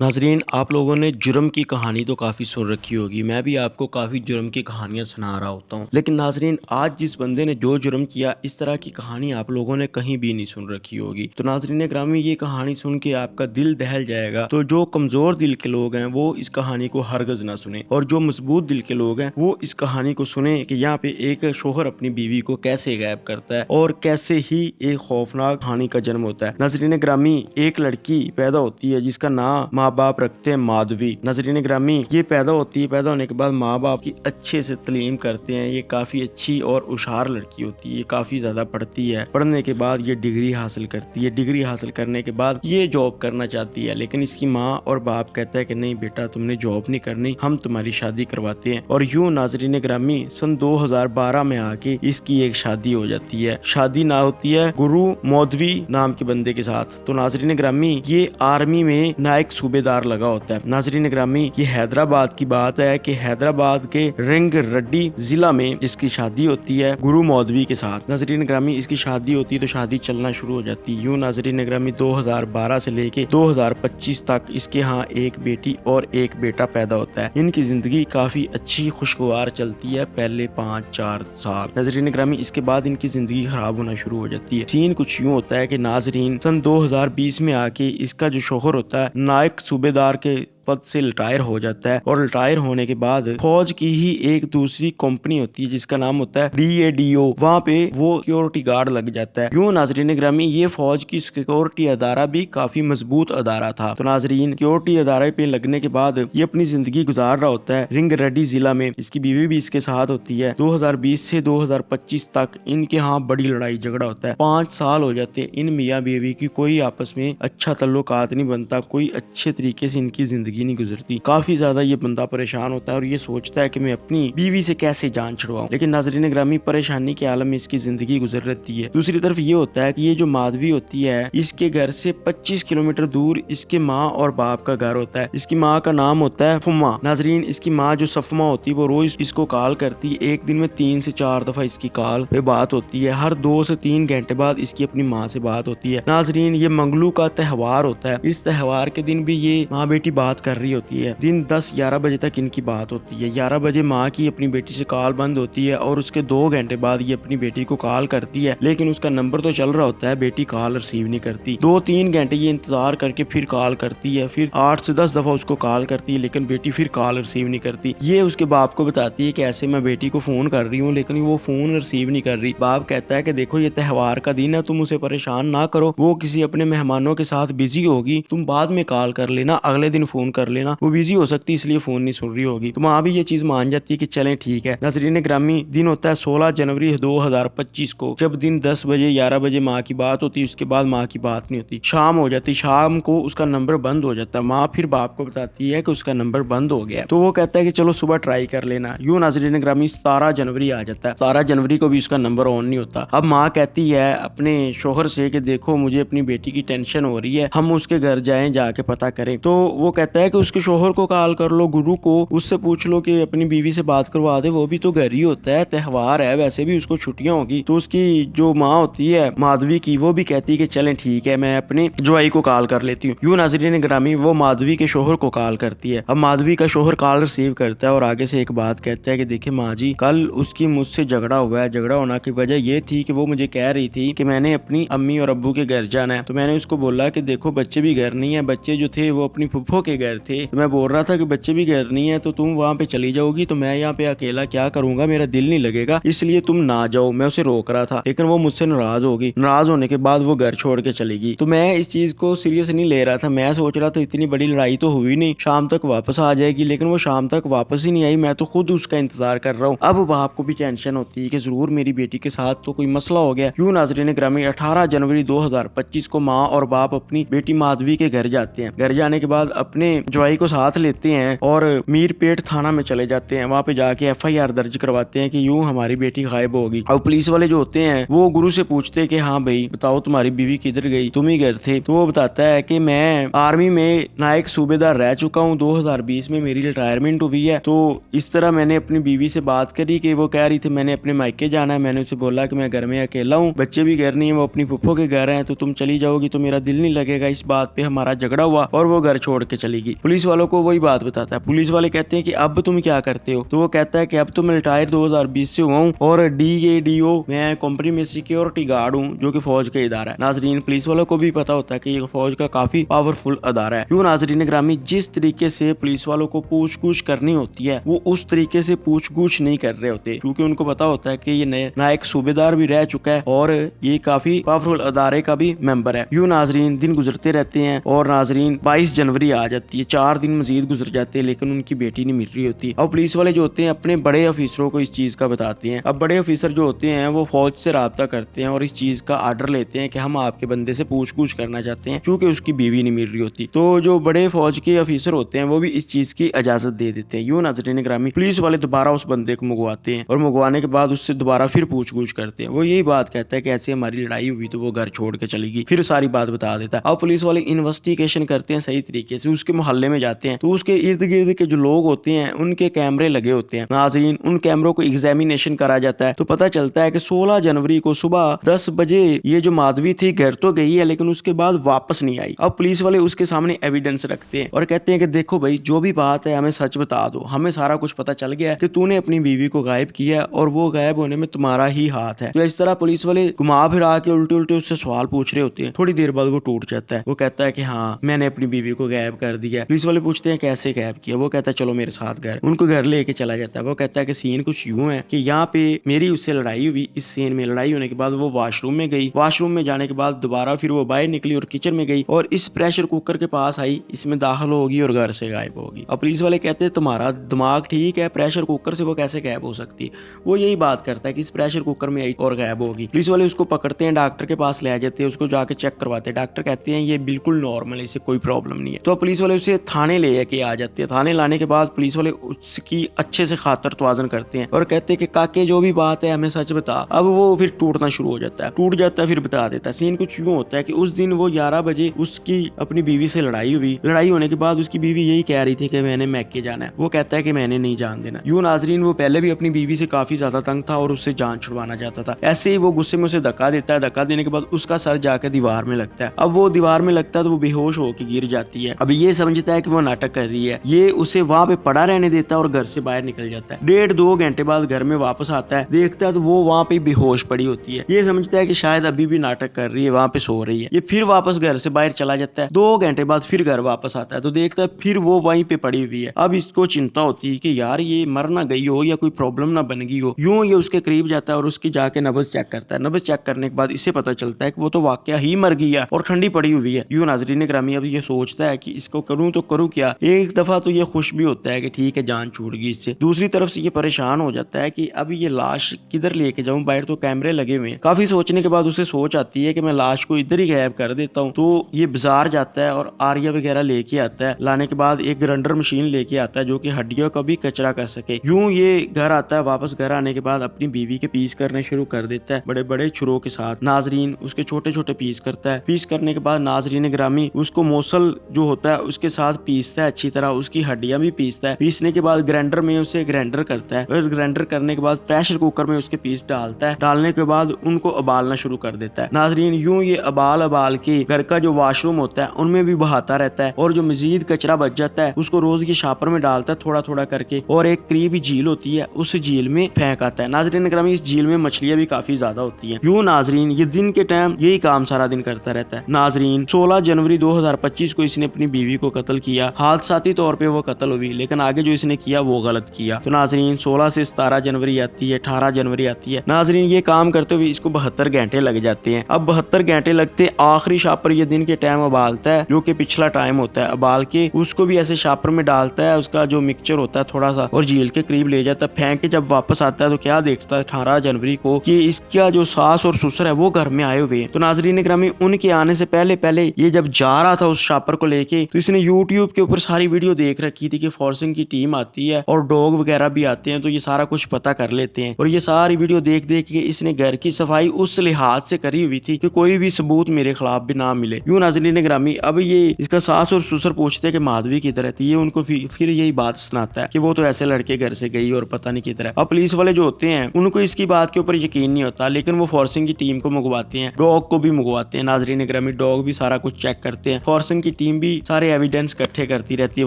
नाज़रीन, आप लोगों ने जुर्म की कहानी तो काफ़ी सुन रखी होगी। मैं भी आपको काफ़ी जुर्म की कहानियाँ सुना रहा होता हूँ। लेकिन नाज़रीन, आज जिस बंदे ने जो जुर्म किया, इस तरह की कहानी आप लोगों ने कहीं भी नहीं सुन रखी होगी। तो नाज़रीन ग्रामी, ये कहानी सुन के आपका दिल दहल जाएगा। तो जो कमज़ोर दिल के लोग हैं वो इस कहानी को हरगिज़ ना सुने, और जो मजबूत दिल के लोग हैं वो इस कहानी को सुने कि यहाँ पे एक शोहर अपनी बीवी को कैसे गायब करता है और कैसे ही एक खौफनाक कहानी का जन्म होता है। नाज़रीन ग्रामी, एक लड़की पैदा होती है जिसका नाम माँ बाप रखते हैं माधवी। नाज़रीन ग्रामी, ये पैदा होती है। पैदा होने के बाद माँ बाप की अच्छे से तालीम करते हैं। ये काफ़ी अच्छी और होशियार लड़की होती है। ये काफ़ी ज़्यादा पढ़ती है। पढ़ने के बाद ये डिग्री हासिल करती है। डिग्री हासिल करने के बाद ये जॉब करना चाहती है, लेकिन इसकी माँ और बाप कहता है कि नहीं बेटा, तुमने जॉब नहीं करनी, हम तुम्हारी शादी करवाते हैं। और यूं नाज़रीन ग्रामी, सन 2012 में आके इसकी एक शादी हो जाती है। शादी ना होती है गुरु मौदवी नाम के बंदे के साथ। तो नाज़रीन ग्रामी, ये आर्मी में नायक सूबेदार लगा होता है। नाज़रीन ग्रामी, ये हैदराबाद की बात है कि हैदराबाद के रिंग रेड्डी जिला में इसकी शादी होती है गुरु मौदवी के साथ। नाज़रीन ग्रामी, इसकी शादी होती है तो शादी चलना शुरू हो जाती है। यूं नाज़रीन ग्रामी, 2012 से लेके 2025 तक इसके यहाँ एक बेटी और एक बेटा पैदा होता है। इनकी जिंदगी काफी अच्छी खुशगवार चलती है पहले 5-4 साल। नाज़रीन ग्रामी, इसके बाद इनकी जिंदगी खराब होना शुरू हो जाती है। सीन कुछ यूं होता है कि नाज़रीन, सन 2020 में आके इसका जो शोहर होता है नायक सूबेदार के पद से रिटायर हो जाता है। और रिटायर होने के बाद फौज की ही एक दूसरी कंपनी होती है जिसका नाम होता है DADO, वहाँ पे वो सिक्योरिटी गार्ड लग जाता है। क्यों नाज़रीन ग्रामी, ये फौज की सिक्योरिटी अदारा भी काफी मजबूत अदारा था। तो नाज़रीन, सिक्योरिटी अदारे पे लगने के बाद ये अपनी जिंदगी गुजार रहा होता है रिंग रेड्डी जिला में। इसकी बीवी भी इसके साथ होती है। 2020 से 2025 तक इनके यहाँ बड़ी लड़ाई झगड़ा होता है। 5 साल हो जाते हैं इन मियाँ बीवी की कोई आपस में अच्छा तल्लुकात नहीं बनता, कोई अच्छे तरीके से इनकी जिंदगी नहीं गुजरती। काफी ज्यादा ये बंदा परेशान होता है और ये सोचता है कि मैं अपनी बीवी से कैसे जान छुड़वाऊं। लेकिन नाज़रीन ग्रामी, परेशानी के आलम में इसकी जिंदगी गुजर रहती है। दूसरी तरफ ये होता है कि ये जो माधवी होती है, इसके घर से 25 किलोमीटर दूर इसके माँ और बाप का घर होता है। इसकी माँ का नाम होता है फुम्मा। नाज़रीन, इसकी माँ जो सफमा होती है वो रोज इसको कॉल करती है। एक दिन में 3 से 4 दफा इसकी कॉल पे बात होती है। हर 2 से 3 घंटे बाद इसकी अपनी माँ से बात होती है। नाज़रीन, ये मंगलू का त्योहार होता है। इस त्योहार के दिन भी ये माँ बेटी बात कर रही होती है। दिन 10-11 बजे तक इनकी बात होती है। 11 बजे माँ की अपनी बेटी से कॉल बंद होती है और उसके 2 घंटे बाद ये अपनी बेटी को कॉल करती है, लेकिन उसका नंबर तो चल रहा होता है, बेटी कॉल रिसीव नहीं करती। 2-3 घंटे ये इंतजार करके फिर कॉल करती है। फिर 8 से 10 दफा उसको कॉल करती है, लेकिन बेटी फिर कॉल रिसीव नहीं करती। ये उसके बाप को बताती है कि ऐसे मैं बेटी को फोन कर रही हूँ, लेकिन वो फोन रिसीव नहीं कर रही। बाप कहता है कि देखो, ये त्योहार का दिन है, तुम उसे परेशान ना करो, वो किसी अपने मेहमानों के साथ बिजी होगी, तुम बाद में कॉल कर लेना, अगले दिन फोन कर लेना, वो बिजी हो सकती है इसलिए फोन नहीं सुन रही होगी। तो माँ भी ये चीज मान जाती है कि चलें ठीक है। नाज़रीन ग्रामी, दिन होता है 16 जनवरी 2025 को, जब दिन 10 बजे 11 बजे माँ की बात होती है। उसके बाद माँ की बात नहीं होती। शाम हो जाती, शाम को उसका नंबर बंद हो जाता है। माँ फिर बाप को बताती है कि उसका नंबर बंद हो गया। तो वो कहता है कि चलो सुबह ट्राई कर लेना। यूं नाज़रीन ग्रामी, 17 जनवरी आ जाता है। 17 जनवरी को भी उसका नंबर ऑन नहीं होता। अब माँ कहती है अपने शोहर से कि देखो, मुझे अपनी बेटी की टेंशन हो रही है, हम उसके घर जाएं, जाके पता करें। तो वो कहता है कि उसके शोहर को कॉल कर लो, गुरु को, उससे पूछ लो कि अपनी बीवी से बात करवा दे, वो भी तो घर ही होता है, त्योहार है, वैसे भी उसको छुट्टियां होगी। तो उसकी जो माँ होती है माधवी की, वो भी कहती है कि चलें ठीक है, मैं अपने ज्वाई को कॉल कर लेती हूँ। यूं नाज़रीन ग्रामी, वो माधवी के शोहर को कॉल करती है। अब माधवी का शोहर कॉल रिसीव करता है और आगे से एक बात कहता है कि देखिए माँ जी, कल उसकी मुझसे झगड़ा हुआ है। झगड़ा होने की वजह ये थी कि वो मुझे कह रही थी कि मैंने अपनी अम्मी और अब्बू के घर जाना है। तो मैंने उसको बोला कि देखो, बच्चे भी घर नहीं है, बच्चे जो थे वो अपनी फुफ्फो के घर थे। तो मैं बोल रहा था कि बच्चे भी घर नहीं है, तो तुम वहाँ पे चली जाओगी तो मैं यहाँ पे अकेला क्या करूंगा, मेरा दिल नहीं लगेगा, इसलिए तुम ना जाओ। मैं उसे रोक रहा था, लेकिन वो मुझसे नाराज होगी। नाराज होने के बाद वो घर छोड़ के चलेगी। तो मैं इस चीज को सीरियस नहीं ले रहा था। मैं सोच रहा था इतनी बड़ी लड़ाई तो हुई नहीं, शाम तक वापस आ जाएगी, लेकिन वो शाम तक वापस ही नहीं आई। मैं तो खुद उसका इंतजार कर रहा हूँ। अब बाप को भी टेंशन होती है कि जरूर मेरी बेटी के साथ तो कोई मसला हो गया। यूं नाज़रीन ग्रामी, 18 जनवरी 2025 को माँ और बाप अपनी बेटी माधवी के घर जाते हैं। घर जाने के बाद अपने ज्वाई को साथ लेते हैं और मीरपेट थाना में चले जाते हैं। वहाँ पे जाके FIR दर्ज करवाते हैं कि यूं हमारी बेटी गायब होगी। और पुलिस वाले जो होते हैं वो गुरु से पूछते हैं कि हाँ भाई बताओ, तुम्हारी बीवी किधर गई, तुम ही घर थे। तो वो बताता है कि मैं आर्मी में नायक सूबेदार रह चुका हूँ, 2020 में मेरी रिटायरमेंट हुई है। तो इस तरह मैंने अपनी बीवी से बात करी कि वो कह रही थी मैंने अपने मायके जाना है। मैंने उसे बोला कि मैं घर में अकेला हूँ, बच्चे भी घर नहीं है, वो अपनी फुफ्फो के घर हैं, तो तुम चली जाओगी तो मेरा दिल नहीं लगेगा। इस बात पे हमारा झगड़ा हुआ और वो घर छोड़ के चली गई। गई। पुलिस वालों को वही बात बताता है। पुलिस वाले कहते हैं कि अब तुम क्या करते हो, तो वो कहता है कि अब तो मैं रिटायर 2020 से हुआ हूँ और DADO मैं कंपनी में सिक्योरिटी गार्ड हूँ, जो कि फौज का इदारा है। नाजरीन, पुलिस वालों को भी पता होता है कि ये फौज का काफी पावरफुल अदारा है। क्यों नाजरीन ग्रामी, जिस तरीके से पुलिस वालों को पूछ-गूछ करनी होती है वो उस तरीके से पूछ-गूछ नहीं कर रहे होते, क्योंकि उनको पता होता है कि ये नायक सूबेदार भी रह चुका है और ये काफी पावरफुल अदारे का भी मेंबर है। यूं नाजरीन दिन गुजरते रहते हैं और नाजरीन 22 जनवरी आ जाती है। 4 दिन मजीद गुजर जाते हैं लेकिन उनकी बेटी नहीं मिल रही होती। अब पुलिस वाले जो होते हैं अपने बड़े ऑफिसरों को इस चीज का बताते हैं। अब बड़े ऑफिसर जो होते हैं वो फौज से राब्ता करते हैं और इस चीज का आर्डर लेते हैं कि हम आपके बंदे से पूछ-गूछ करना चाहते हैं, क्योंकि उसकी बीवी नहीं मिल रही होती। तो जो बड़े फौज के ऑफिसर होते हैं वो भी इस चीज की इजाजत दे देते हैं। यूं नाजरीन ग्रामी, पुलिस वाले दोबारा उस बंदे को मंगवाते हैं और मंगवाने के बाद उससे दोबारा फिर पूछ-गूछ करते हैं। वो यही बात कहता है कि ऐसे हमारी लड़ाई हुई तो वो घर छोड़ के चली गई, फिर सारी बात बता देता है। अब पुलिस वाले इन्वेस्टिगेशन करते हैं सही तरीके से, उसके मोहल्ले में जाते हैं तो उसके इर्द गिर्द के जो लोग होते हैं उनके कैमरे लगे होते हैं। नाजरीन, उन कैमरों को एग्जामिनेशन करा जाता है तो पता चलता है कि 16 जनवरी को सुबह 10 बजे ये जो माधवी थी घर तो गई है लेकिन उसके बाद वापस नहीं आई। अब पुलिस वाले उसके सामने एविडेंस रखते हैं और कहते हैं कि देखो भाई, जो भी बात है हमें सच बता दो, हमें सारा कुछ पता चल गया है कि तूने अपनी बीवी को गायब किया और वो गायब होने में तुम्हारा ही हाथ है। तो इस तरह पुलिस वाले घुमा फिरा के उल्टे उल्टे उससे सवाल पूछ रहे होते हैं। थोड़ी देर बाद वो टूट जाता है। वो कहता है कि हाँ, मैंने अपनी बीवी को गायब कर दिया। पुलिस वाले पूछते हैं कैसे गायब किया। वो कहता है चलो मेरे साथ घर। उनको घर लेके चला जाता है। वो कहता है कि सीन कुछ यूं है कि यहाँ पे मेरी उससे लड़ाई हुई। इस सीन में लड़ाई होने के बाद वो वॉशरूम में गई। वॉशरूम में जाने के बाद दोबारा फिर वो बाहर निकली और किचन में गई और इस प्रेशर कुकर के पास आई, इसमें दाखिल होगी और घर से गायब होगी। अब पुलिस वाले कहते हैं तुम्हारा दिमाग ठीक है, प्रेशर कुकर से वो कैसे गायब हो सकती है। वो यही बात करता है कि इस प्रेशर कुकर में आई और गायब होगी। पुलिस वाले उसको पकड़ते हैं, डॉक्टर के पास ले जाते हैं, उसको जाके चेक करवाते हैं। डॉक्टर कहते हैं ये बिल्कुल नॉर्मल है, इससे कोई प्रॉब्लम नहीं है। तो पुलिस वाले उसे थाने ले जाके आ जाते हैं। थाने लाने के बाद पुलिस वाले उसकी अच्छे से खातर तवाजन करते हैं और कहते हैं कि काके जो भी बात है हमें सच बता। अब वो फिर टूटना शुरू हो जाता है, टूट जाता है, फिर बता देता है। सीन कुछ यूं होता है कि उस दिन वो 11 बजे उसकी अपनी बीवी से लड़ाई हुई। लड़ाई होने के बाद उसकी बीवी यही कह रही थी कि मैंने मैके जाना है। वो कहता है कि मैंने नहीं जान देना। यूं नाजरीन, वो पहले भी अपनी बीवी से काफी ज्यादा तंग था और उससे जान छुड़वाना चाहता था। ऐसे ही वो गुस्से में उसे धक्का देता है। धक्का देने के बाद उसका सर जाकर दीवार में लगता है। अब वो दीवार में लगता है तो वो बेहोश होकर गिर जाती है। अब ये समझता है कि वो नाटक कर रही है। ये उसे वहां पे पड़ा रहने देता है और घर से बाहर निकल जाता है। 1.5-2 घंटे बाद घर में वापस आता है, देखता है तो वो वहां पे बेहोश पड़ी होती है। ये समझता है कि शायद अभी भी नाटक कर रही है, वहां पे सो रही है। ये फिर वापस घर से बाहर चला जाता है। 2 घंटे बाद फिर घर वापस आता है तो देखता है फिर वो वहीं पे पड़ी हुई है। अब इसको चिंता होती है कि यार ये मर ना गई हो या कोई प्रॉब्लम ना बन गई हो। यूं ये उसके करीब जाता है और उसकी जाके नब्ज चेक करता है। नब्ज चेक करने के बाद इसे पता चलता है कि वो तो वाकया ही मर गई है और ठंडी पड़ी हुई है। यूं नाजरीन ग्रामी, अब ये सोचता है कि इसको करूं तो करूं क्या। एक दफा तो ये खुश भी होता है कि ठीक है जान छूट गई इससे। दूसरी तरफ से ये परेशान हो जाता है कि अब ये लाश किधर लेके जाऊं, बाहर तो कैमरे लगे हुए हैं। काफी सोचने के बाद उसे सोच आती है कि मैं लाश को इधर ही गायब कर देता हूँ। तो ये बाजार जाता है और आरिया वगैरह लेके आता है। लाने के बाद एक ग्राइंडर मशीन लेके आता है जो कि हड्डियों का भी कचरा कर सके। यूं ये घर आता है। वापस घर आने के बाद अपनी बीवी के पीस करने शुरू कर देता है बड़े बड़े छुरों के साथ। नाजरीन, उसके छोटे छोटे पीस करता है। पीस करने के बाद नाजरीन ग्रामी उसको मोसल जो होता है उसके साथ पीसता है अच्छी तरह, उसकी हड्डियां भी पीसता है। पीसने के बाद ग्राइंडर में उसे ग्राइंडर करता है और ग्राइंडर करने के बाद प्रेशर कुकर में उसके पीस डालता है। डालने के बाद उनको उबालना शुरू कर देता है। नाजरीन, यूं ये उबाल के घर का जो वॉशरूम होता है उनमें भी बहाता रहता है और जो मजीद कचरा बच जाता है उसको रोज के शापर में डालता है थोड़ा थोड़ा करके और एक करीबी झील होती है उस झील में फेंक आता है। नाजरीन ग्रामी, इस झील में मछलियां भी काफी ज्यादा होती हैं। यूं नाजरीन ये दिन के टाइम यही काम सारा दिन करता रहता है। नाजरीन, 16 जनवरी 2025 को इसने अपनी बीवी को कत्ल किया। हादसाती तौर पे वो कत्ल हुई लेकिन आगे जो इसने किया वो गलत किया। तो नाजरीन 16 से 17 जनवरी आती है, 18 जनवरी आती है। नाजरीन ये काम करते हुए इसको 72 घंटे लग जाते हैं। अब 72 घंटे लगते आखिरी शापर ये दिन के टाइम उबालता है जो कि पिछला टाइम होता है। उबाल के उसको भी ऐसे शापर में डालता है, उसका जो मिक्सचर होता है थोड़ा सा, और झील के करीब ले जाता है। फेंक के जब वापस आता है तो क्या देखता है 18 जनवरी को कि इसका जो सास और ससुर है वो घर में आए हुए हैं। तो नाजरीन ग्रामी, उनके आने से पहले पहले ये जब जा रहा था उस शापर को लेके तो इसने यूट्यूब के ऊपर सारी वीडियो देख रखी थी कि फोर्सिंग की टीम आती है और डॉग वगैरह भी आते हैं तो ये सारा कुछ पता कर लेते हैं। और ये सारी वीडियो देख देख के इसने घर की सफाई उस लिहाज से करी हुई थी कि कोई भी सबूत मेरे खिलाफ भी ना मिले। यूं नाज़रीन ग्रामी, अब ये इसका सास और ससुर पूछते हैं कि माधवी किधर रहती है। ये उनको फिर यही बात सुनाता है कि वो तो ऐसे लड़के घर से गई और पता नहीं किधर है। अब पुलिस वाले जो होते हैं उनको इसकी बात के ऊपर यकीन नहीं होता, लेकिन वो फोर्सिंग की टीम को मंगवाते हैं, डॉग को भी मंगवाते हैं। नाज़रीन ग्रामी, डॉग भी सारा कुछ चेक करते हैं, फोर्सिंग की टीम भी सारे एविडेंस ایویڈنس اکٹھے کرتی رہتی ہے,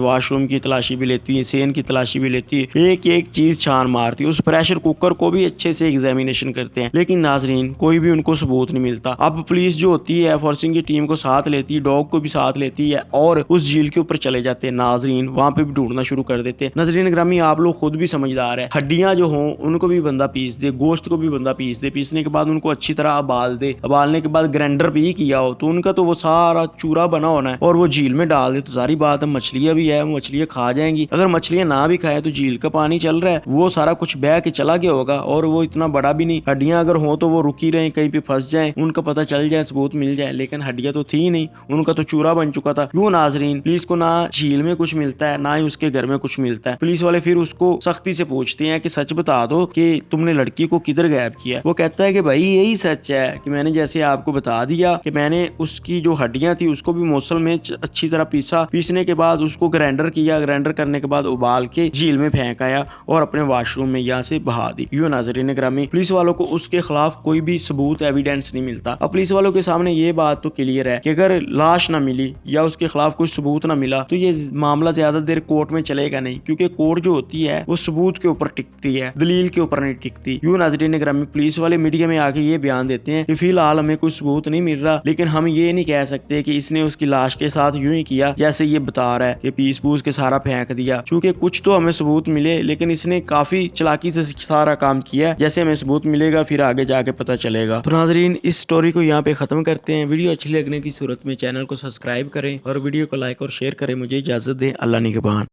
واش روم کی تلاشی بھی لیتی ہے, سین کی تلاشی بھی لیتی ہے, ایک ایک چیز چھان مارتی ہے, اس پریشر کوکر کو بھی اچھے سے ایگزامینیشن کرتے ہیں, لیکن ناظرین کوئی بھی ان کو ثبوت نہیں ملتا. اب پولیس جو ہوتی ہے فورسنگ کی ٹیم کو ساتھ لیتی ہے, ڈاگ کو بھی ساتھ لیتی ہے اور اس جھیل کے اوپر چلے جاتے ہیں. ناظرین وہاں پہ بھی ڈھونڈنا شروع کر دیتے ہیں. ناظرین گرامی آپ لوگ خود بھی سمجھدار ہے, ہڈیاں جو ہوں ان کو بھی بندہ پیس دے, گوشت کو بھی بندہ پیس دے, پیسنے کے بعد ان کو اچھی طرح ابال دے, ابالنے کے بعد گرینڈر بھی کیا ہو تو ان کا تو وہ سارا چورا بنا ہونا ہے اور وہ جھیل میں ڈال دے تو ظاہری بات ہے مچھلیاں بھی ہے, مچھلیاں کھا جائیں گی. اگر مچھلیاں نہ بھی کھائے تو جھیل کا پانی چل رہا ہے, وہ سارا کچھ بہہ کے چلا گیا ہوگا اور وہ اتنا بڑا بھی نہیں. ہڈیاں اگر ہوں تو وہ رکی رہیں, کہیں پہ پھنس جائیں, ان کا پتہ چل جائے, ثبوت مل جائے, لیکن ہڈیاں تو تھی نہیں, ان کا تو چورا بن چکا تھا. کیوں ناظرین پولیس کو نہ جھیل میں کچھ ملتا ہے نہ ہی اس کے گھر میں کچھ ملتا ہے. پولیس والے پھر اس کو سختی سے پوچھتے ہیں کہ سچ بتا دو کہ تم نے لڑکی کو کدھر غائب کیا. وہ کہتا ہے کہ بھائی یہی سچ ہے کہ میں نے جیسے آپ کو بتا دیا کہ میں نے اس کی جو ہڈیاں تھی اس کو بھی موصل میں اچھی طرح پیسا, پیسنے کے بعد اس کو گرینڈر کیا, گرینڈر کرنے کے بعد ابال کے جھیل میں پھینک آیا اور اپنے واش روم میں یہاں سے بہا دی. یوں ناظرین گرامی پولیس والوں کو اس کے خلاف کوئی بھی ثبوت ایویڈنس نہیں ملتا. اب پولیس والوں کے سامنے یہ بات تو کلیئر ہے کہ اگر لاش نہ ملی یا اس کے خلاف کوئی ثبوت نہ ملا تو یہ معاملہ زیادہ دیر کورٹ میں چلے گا نہیں, کیونکہ کورٹ جو ہوتی ہے وہ ثبوت کے اوپر ٹکتی ہے, دلیل کے اوپر نہیں ٹکتی. یوں ناظرین گرامی پولیس والے میڈیا میں آ کے یہ بیان دیتے ہیں کہ فی الحال ہمیں کوئی ثبوت نہیں مل رہا, لیکن ہم یہ نہیں کہہ سکتے کہ اس نے اس کی لاش کے ساتھ یوں ہی کیا جیسے یہ بتا رہا ہے کہ پیس پوس کے سارا پھینک دیا, چونکہ کچھ تو ہمیں ثبوت ملے, لیکن اس نے کافی چلاکی سے سارا کام کیا. جیسے ہمیں ثبوت ملے گا پھر آگے جا کے پتہ چلے گا. تو ناظرین اس سٹوری کو یہاں پہ ختم کرتے ہیں. ویڈیو اچھی لگنے کی صورت میں چینل کو سبسکرائب کریں اور ویڈیو کو لائک اور شیئر کریں. مجھے اجازت دیں, اللہ نگہبان.